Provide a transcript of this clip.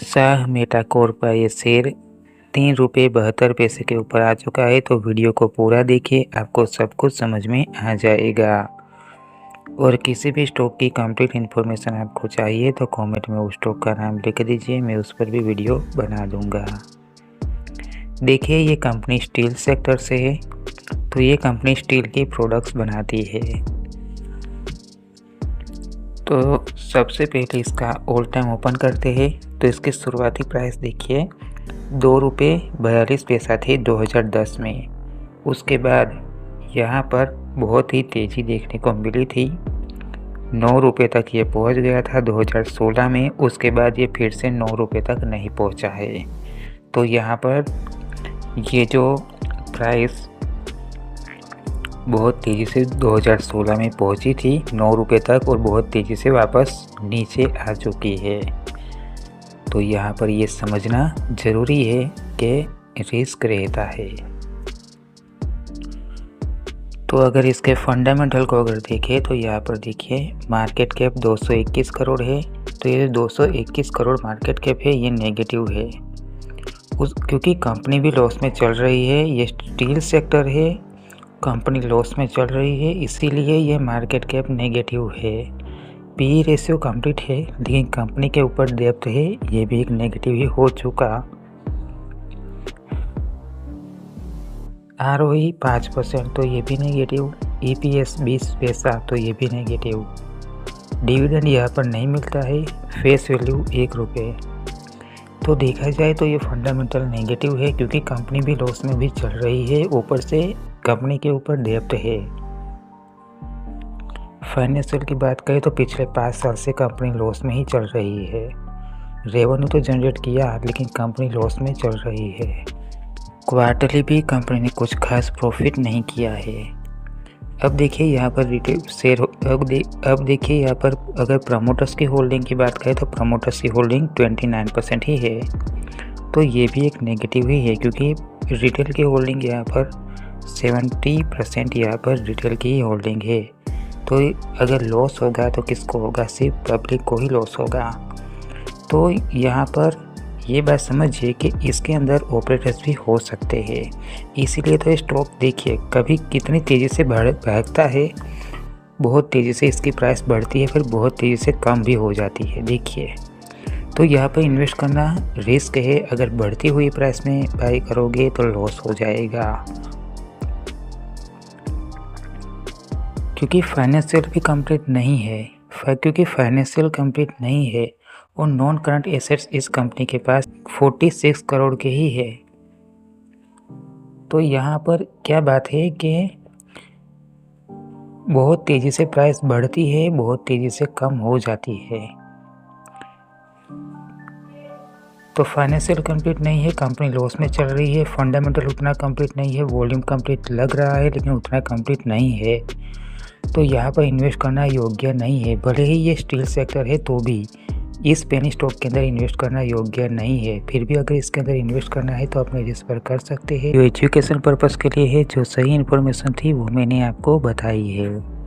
शाह मेटाकोर का ये शेयर ₹3.72 के ऊपर आ चुका है। तो वीडियो को पूरा देखिए, आपको सब कुछ समझ में आ जाएगा। और किसी भी स्टॉक की कंप्लीट इन्फॉर्मेशन आपको चाहिए तो कमेंट में उस स्टॉक का नाम लिख दीजिए, मैं उस पर भी वीडियो बना दूंगा। देखिए, ये कंपनी स्टील सेक्टर से है, तो ये कंपनी स्टील की प्रोडक्ट्स बनाती है। तो सबसे पहले इसका ऑल टाइम ओपन करते हैं। तो इसकी शुरुआती प्राइस देखिए ₹2.42 थी 2010 में। उसके बाद यहाँ पर बहुत ही तेज़ी देखने को मिली थी, ₹9 तक ये पहुँच गया था 2016 में। उसके बाद ये फिर से ₹9 तक नहीं पहुँचा है। तो यहाँ पर ये जो प्राइस बहुत तेज़ी से 2016 में पहुंची थी ₹9 तक और बहुत तेज़ी से वापस नीचे आ चुकी है। तो यहाँ पर ये समझना ज़रूरी है कि रिस्क रहता है। तो अगर इसके फंडामेंटल को अगर देखें तो यहाँ पर देखिए मार्केट कैप 221 करोड़ है। तो ये 221 करोड़ मार्केट कैप है, ये नेगेटिव है क्योंकि कंपनी भी लॉस में चल रही है। ये स्टील सेक्टर है, कंपनी लॉस में चल रही है, इसीलिए ये मार्केट कैप नेगेटिव है। पी रेशियो कंप्लीट है, लेकिन कंपनी के ऊपर डेब्ट है, ये भी एक नेगेटिव ही हो चुका। ROE 5% तो ये भी नेगेटिव। EPS 20 पैसा तो ये भी नेगेटिव। डिविडेंड यहाँ पर नहीं मिलता है। Face value ₹1। तो देखा जाए तो ये फंडामेंटल नेगेटिव है क्योंकि कंपनी भी लॉस में भी चल रही है, ऊपर से कंपनी के ऊपर डेब्ट है। फाइनेंशियल की बात करें तो पिछले 5 साल से कंपनी लॉस में ही चल रही है। रेवेन्यू तो जनरेट किया लेकिन कंपनी लॉस में चल रही है। क्वार्टरली भी कंपनी ने कुछ खास प्रॉफिट नहीं किया है। अब देखिए यहाँ पर रिटेल शेयर अब देखिए यहाँ पर अगर प्रमोटर्स की होल्डिंग की बात करें तो प्रमोटर्स की होल्डिंग 29% ही है। तो ये भी एक नेगेटिव ही है क्योंकि रिटेल की होल्डिंग यहाँ पर 70% यहाँ पर रिटेल की ही होल्डिंग है। तो अगर लॉस होगा तो किसको होगा? सिर्फ पब्लिक को ही लॉस होगा। तो यहाँ पर ये बात समझिए कि इसके अंदर ऑपरेटर्स भी हो सकते हैं, इसीलिए तो स्टॉक देखिए कभी कितनी तेज़ी से भागता है, बहुत तेज़ी से इसकी प्राइस बढ़ती है, फिर बहुत तेज़ी से कम भी हो जाती है। देखिए, तो यहाँ पर इन्वेस्ट करना रिस्क है। अगर बढ़ती हुई प्राइस में बाई करोगे तो लॉस हो जाएगा, क्योंकि फाइनेंशियल भी कंप्लीट नहीं है। क्योंकि फाइनेंशियल कंप्लीट नहीं है और नॉन करंट एसेट्स इस कंपनी के पास 46 करोड़ के ही है। तो यहाँ पर क्या बात है कि बहुत तेज़ी से प्राइस बढ़ती है, बहुत तेज़ी से कम हो जाती है। तो फाइनेंशियल कंप्लीट नहीं है, कंपनी लॉस में चल रही है। फंडामेंटल उतना कंप्लीट नहीं है, वॉल्यूम कंप्लीट लग रहा है लेकिन उतना कंप्लीट नहीं है। तो यहाँ पर इन्वेस्ट करना योग्य नहीं है। भले ही ये स्टील सेक्टर है तो भी इस पेनी स्टॉक के अंदर इन्वेस्ट करना योग्य नहीं है। फिर भी अगर इसके अंदर इन्वेस्ट करना है तो आप मेरे पर कर सकते हैं। जो एजुकेशन पर्पस के लिए है, जो सही इन्फॉर्मेशन थी वो मैंने आपको बताई है।